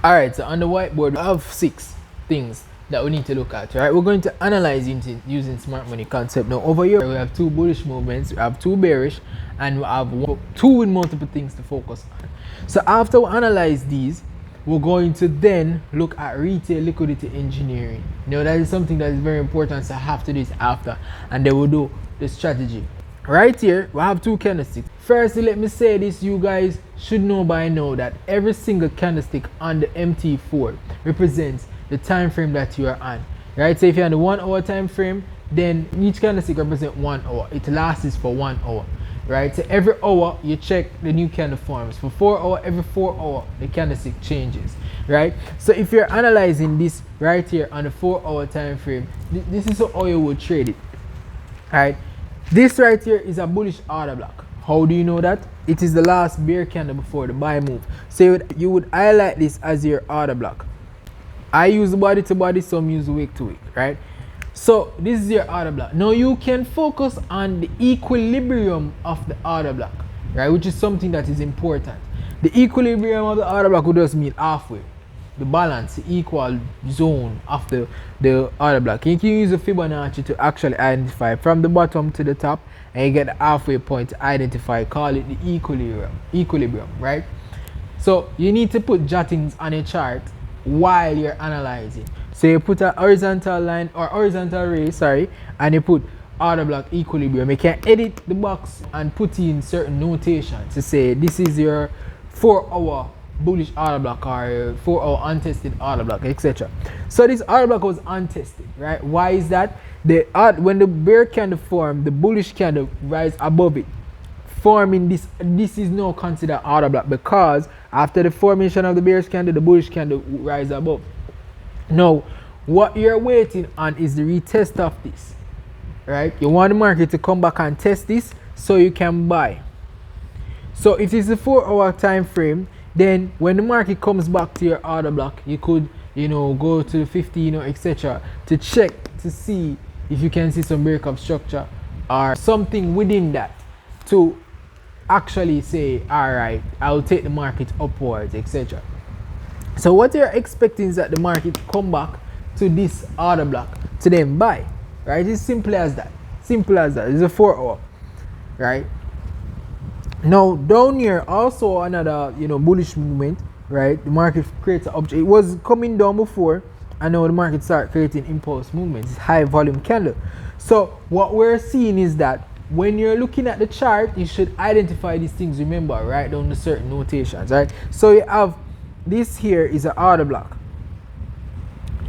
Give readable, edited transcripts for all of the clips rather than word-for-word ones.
Alright, so on the whiteboard, we have 6 things that we need to look at, right? We're going to analyze using smart money concept. Now, over here, we have 2 bullish movements, we have 2 bearish, and we have 2 with multiple things to focus on. So after we analyze these, we're going to then look at retail liquidity engineering. Now, that is something that is very important, so I have to do this after, and then we'll do the strategy. Right here, we have 2 candlesticks. Firstly, let me say this, you guys should know by now that every single candlestick on the MT4 represents the time frame that you are on. Right? So if you're on the 1 hour time frame, then each candlestick represents 1 hour. It lasts for 1 hour. Right? So every hour you check the new candle forms. For 4 hours, every 4 hours the candlestick changes. Right? So if you're analyzing this right here on the 4 hour time frame, this is how you would trade it. Right? This right here is a bullish order block. How do you know that? It is the last bear candle before the buy move. So you would highlight this as your order block. I use body to body, some use wick to wick, right? So this is your order block. Now you can focus on the equilibrium of the order block, right? Which is something that is important. The equilibrium of the order block would just mean halfway. The balance, the equal zone of the order block. You can use the Fibonacci to actually identify from the bottom to the top, and you get the halfway point to identify, call it the equilibrium, right? So you need to put jottings on a chart while you're analyzing. So you put a horizontal line or horizontal ray, and you put order block equilibrium. You can edit the box and put in certain notations to say this is your 4 hour bullish order block or 4 hour untested order block, etc. So this order block was untested, right? Why is that? When the bear candle form, the bullish candle rise above it, forming this is now considered order block, because after the formation of the bearish candle, the bullish candle rise above. Now, what you're waiting on is the retest of this, right? You want the market to come back and test this so you can buy. So if it's a 4 hour time frame, then when the market comes back to your order block, you could, go to the 15 or etc. to check to see if you can see some breakup structure or something within that to actually say, all right, I'll take the market upwards, etc. So what you're expecting is that the market come back to this order block to then buy, right? It's simple as that. Simple as that. It's a 4 hour, right? Now down here also another bullish movement, right? The market creates an object. It was coming down before, and now the market start creating impulse movements. It's high volume candle. So what we're seeing is that when you're looking at the chart, you should identify these things. Remember, write down the certain notations, right? So you have this here is an order block.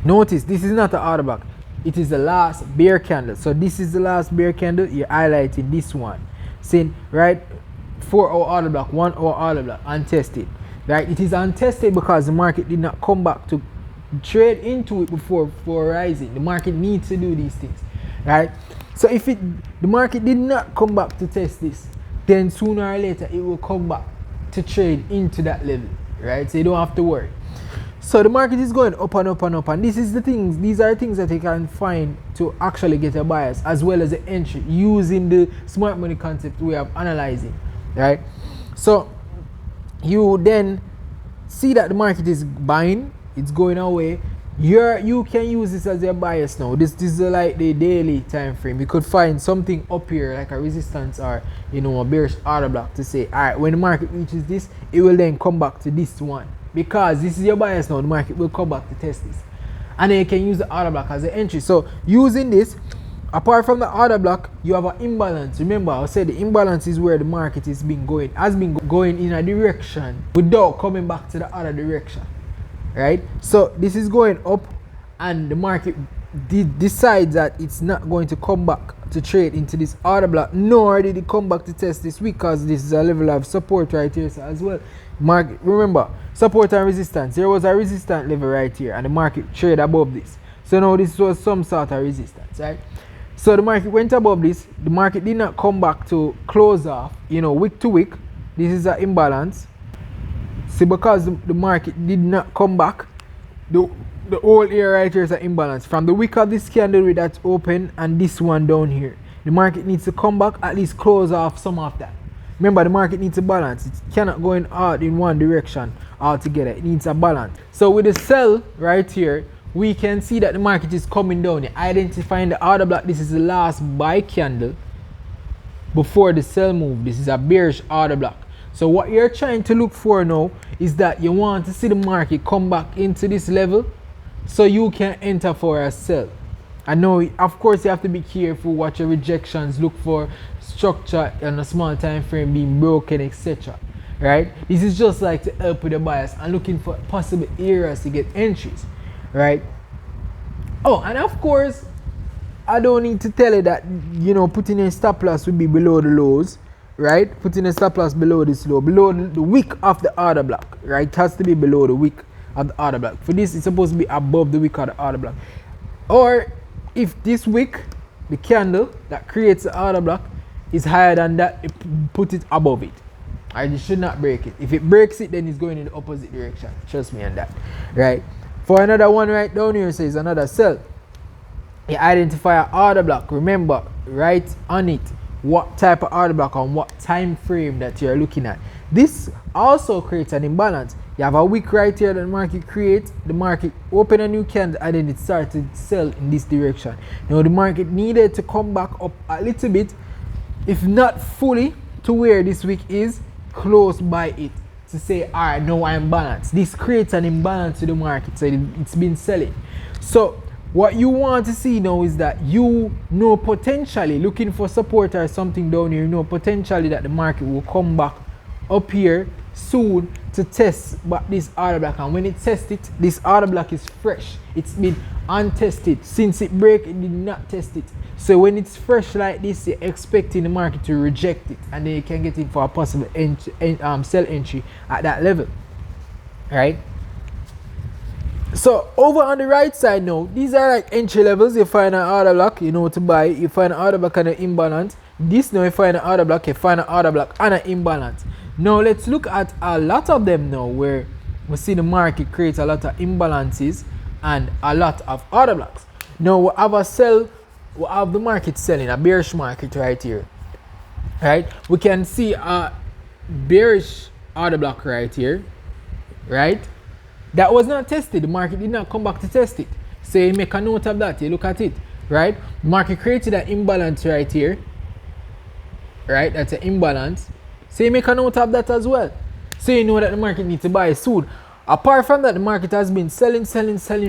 Notice this is not an order block. It is the last bear candle. So this is the last bear candle. You're highlighting this one, saying right. 4 hour order block, 1 hour order block, untested, right? It is untested because the market did not come back to trade into it before rising. The market needs to do these things, right? So if the market did not come back to test this, then sooner or later it will come back to trade into that level, right? So you don't have to worry. So the market is going up and up and up, and these are things that you can find to actually get a bias as well as an entry using the smart money concept we have analyzing. Right, so you then see that the market is buying, it's going away. You can use this as your bias now. This is like the daily time frame. You could find something up here like a resistance or a bearish order block to say, all right, when the market reaches this, it will then come back to this one, because this is your bias now. The market will come back to test this, and then you can use the order block as an entry. So using this, apart from the order block, you have an imbalance. Remember, I said the imbalance is where the market has been going in a direction without coming back to the other direction, right? So this is going up, and the market decides that it's not going to come back to trade into this order block, nor did it come back to test this week, because this is a level of support right here as well. Market, remember, support and resistance. There was a resistance level right here, and the market traded above this. So now this was some sort of resistance, right? So the market went above this. The market did not come back to close off, wick to wick. This is an imbalance. See, because the market did not come back, the whole area right here is an imbalance. From the wick of this candle that's open and this one down here, the market needs to come back, at least close off some of that. Remember, the market needs to balance. It cannot go in hard in one direction altogether. It needs a balance. So with the sell right here, we can see that the market is coming down. You're identifying the order block. This is the last buy candle before the sell move. This is a bearish order block. So what you're trying to look for now is that you want to see the market come back into this level so you can enter for a sell. I know, of course, you have to be careful, watch your rejections, look for structure on a small time frame being broken, etc. Right? This is just like to help with the bias and looking for possible areas to get entries. Right? Oh, and of course, I don't need to tell you that, you know, putting a stop loss will be below the lows. Right? Putting a stop loss below this low, below the wick of the order block. Right? It has to be below the wick of the order block. For this, it's supposed to be above the wick of the order block. Or if this wick, the candle that creates the order block, is higher than that, put it above it. Right? You should not break it. If it breaks it, then it's going in the opposite direction. Trust me on that. Right? For another one right down here says another sell. You identify an order block. Remember, right on it, what type of order block and what time frame that you're looking at. This also creates an imbalance. You have a wick right here that the market creates. The market open a new candle and then it started to sell in this direction. Now the market needed to come back up a little bit, if not fully, to where this wick is, close by it, to say, all right, now I'm balanced. This creates an imbalance to the market, so it's been selling. So what you want to see now is that you know potentially, looking for support or something down here, you know potentially that the market will come back up here soon to test but this order block. And when it tests it, this order block is fresh. It's been untested. Since it break, it did not test it. So when it's fresh like this, you're expecting the market to reject it, and then you can get in for a possible sell entry at that level. Right? So over on the right side now, these are like entry levels. You find an order block, you know to buy. You find an order block and an imbalance. This now you find an order block, you find an order block and an imbalance. Now let's look at a lot of them now, where we see the market creates a lot of imbalances and a lot of order blocks. Now we have a sell, we have the market selling, a bearish market right here. Right? We can see a bearish order block right here. Right? That was not tested. The market did not come back to test it. So you make a note of that. You look at it. Right? The market created an imbalance right here. Right? That's an imbalance. So you make a note of that as well. So you know that the market needs to buy soon. Apart from that, the market has been selling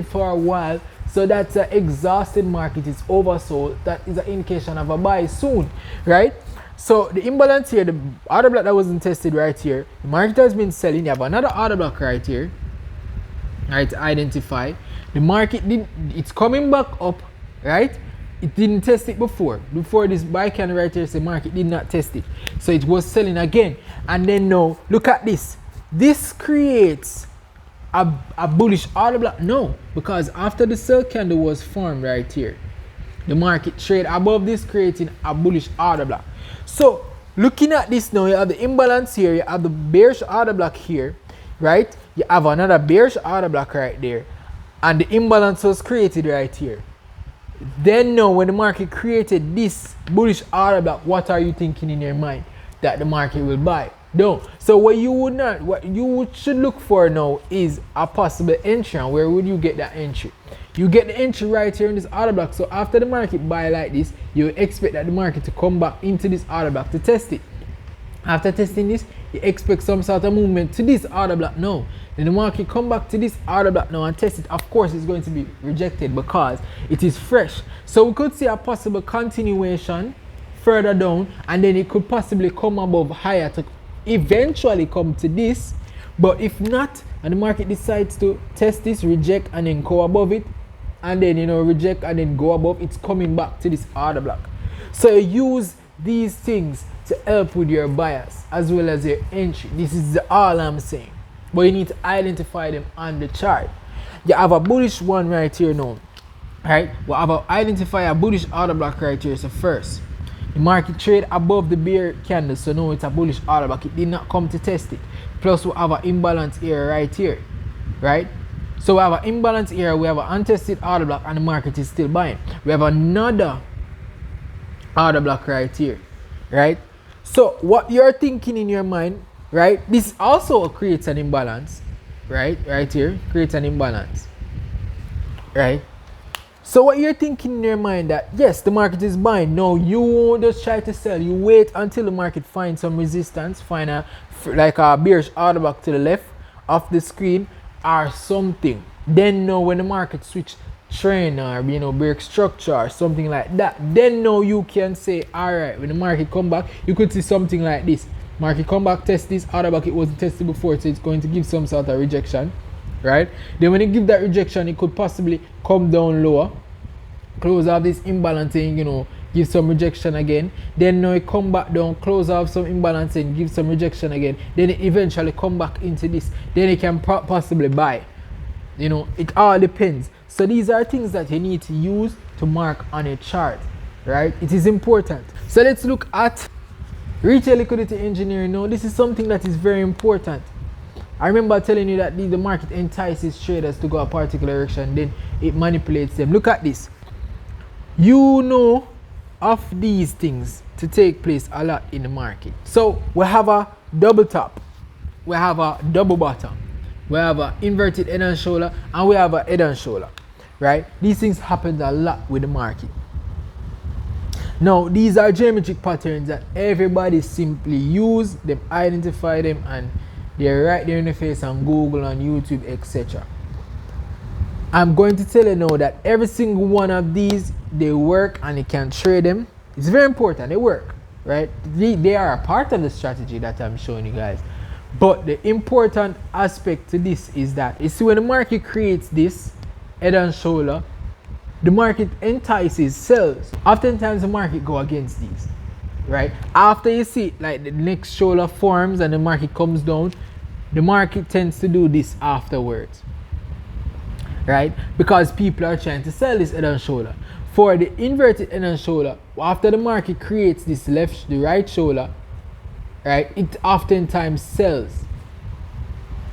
for a while. So that's an exhausted market. It's oversold. That is an indication of a buy soon. Right? So the imbalance here, the order block that wasn't tested right here. The market has been selling. You have another order block right here. Right, to identify. The market it's coming back up, right? It didn't test it before this buy candle right here. The market did not test it, so it was selling again. And then now look at this. This creates a bullish order block. No, because after the sell candle was formed right here, the market trade above this, creating a bullish order block. So looking at this now, you have the imbalance here, you have the bearish order block here. Right? You have another bearish order block right there, and the imbalance was created right here. Then now when the market created this bullish order block, what are you thinking in your mind? That the market will buy? No. So what you should look for now is a possible entry. And where would you get that entry? You get the entry right here in this order block. So after the market buy like this, you expect that the market to come back into this order block to test it. After testing this, you expect some sort of movement to this order block now. Then the market come back to this order block now and test it. Of course, it's going to be rejected because it is fresh. So we could see a possible continuation further down, and then it could possibly come above higher to eventually come to this. But if not, and the market decides to test this, reject, and then go above it, and then reject and then go above, it's coming back to this order block. So use these things to help with your bias as well as your entry. This is all I'm saying. But you need to identify them on the chart. You have a bullish one right here now. Right? We have identify a bullish order block right here. So first, the market trade above the bear candle. So now it's a bullish order block. It did not come to test it. Plus we have an imbalance here right here. Right? So we have an imbalance here. We have an untested order block and the market is still buying. We have another order block right here. Right? So what you're thinking in your mind, right? This also creates an imbalance. right here, creates an imbalance, right? So what you're thinking in your mind that yes, the market is buying. No, you won't just try to sell. You wait until the market finds some resistance, find like a bearish order back to the left of the screen or something. Then know when the market switch trend or break structure or something like that, then now you can say, all right, when the market come back, you could see something like this. Market come back, test this order back, it wasn't tested before, so it's going to give some sort of rejection, right? Then when it give that rejection, it could possibly come down lower, close off this imbalancing, give some rejection again. Then now it come back down, close off some imbalancing, give some rejection again. Then it eventually come back into this. Then it can possibly buy. It all depends. So these are things that you need to use to mark on a chart, right? It is important. So let's look at retail liquidity engineering. Now this is something that is very important. I remember telling you that the market entices traders to go a particular direction, then it manipulates them. Look at this. Of these things to take place a lot in the market. So we have a double top, we have a double bottom, we have an inverted head and shoulder, and we have a head and shoulder, right? These things happen a lot with the market. Now these are geometric patterns that everybody simply use them, identify them, and they're right there in the face on Google, on YouTube, etc. I'm going to tell you now that every single one of these, they work and you can trade them. It's very important, they work, right? They are a part of the strategy that I'm showing you guys. But the important aspect to this is that, you see, when the market creates this head and shoulder, the market entices sells. Oftentimes the market go against these, right? After you see like the next shoulder forms and the market comes down, the market tends to do this afterwards, right? Because people are trying to sell this head and shoulder. For the inverted head and shoulder, after the market creates this the right shoulder, right, it oftentimes sells,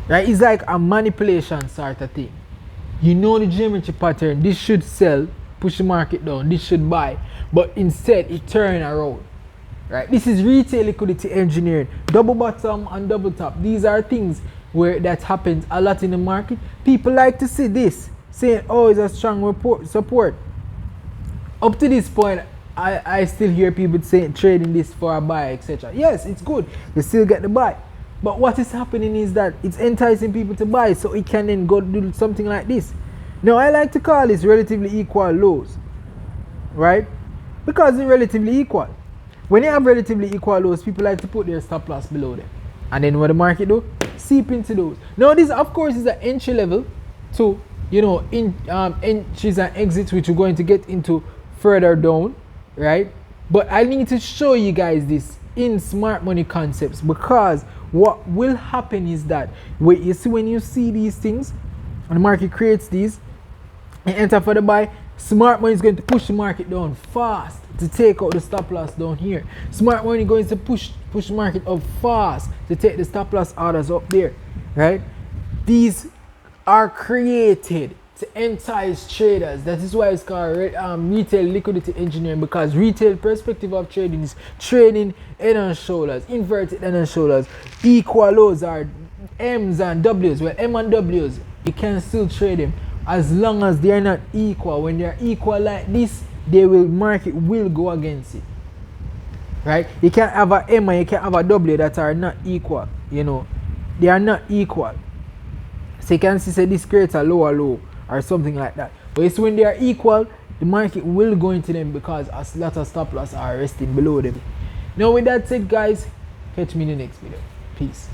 right? It's like a manipulation sort of thing. The geometry pattern, this should sell, push the market down, this should buy, but instead it turn around, right? This is retail liquidity engineering. Double bottom and double top, these are things where that happens a lot in the market. People like to see this, saying, oh, it's a strong support. Up to this point, I still hear people saying trading this for a buy, etc. Yes, it's good, you still get the buy. But what is happening is that it's enticing people to buy, so it can then go do something like this. Now I like to call this relatively equal lows, right? Because it's relatively equal. When you have relatively equal lows, people like to put their stop loss below them. And then what the market do? Seep into those. Now this, of course, is an entry level to, entries and exits, which we're going to get into further down, right? But I need to show you guys this in smart money concepts, because what will happen is that when you see these things and the market creates these and enter for the buy, smart money is going to push the market down fast to take out the stop loss down here. Smart money is going to push the market up fast to take the stop loss orders up there, right? These are created to entice traders. That is why it's called retail liquidity engineering, because retail perspective of trading is trading head and shoulders, inverted head and shoulders. Equal lows are M's and W's. Well, M and W's, you can still trade them as long as they are not equal. When they are equal like this, market will go against it, right? You can't have a M and you can't have a W that are not equal. They are not equal. So you can see say this creates a lower low or something like that. But it's when they are equal, the market will go into them because a lot of stop loss are resting below them. Now with that said, guys, catch me in the next video. Peace.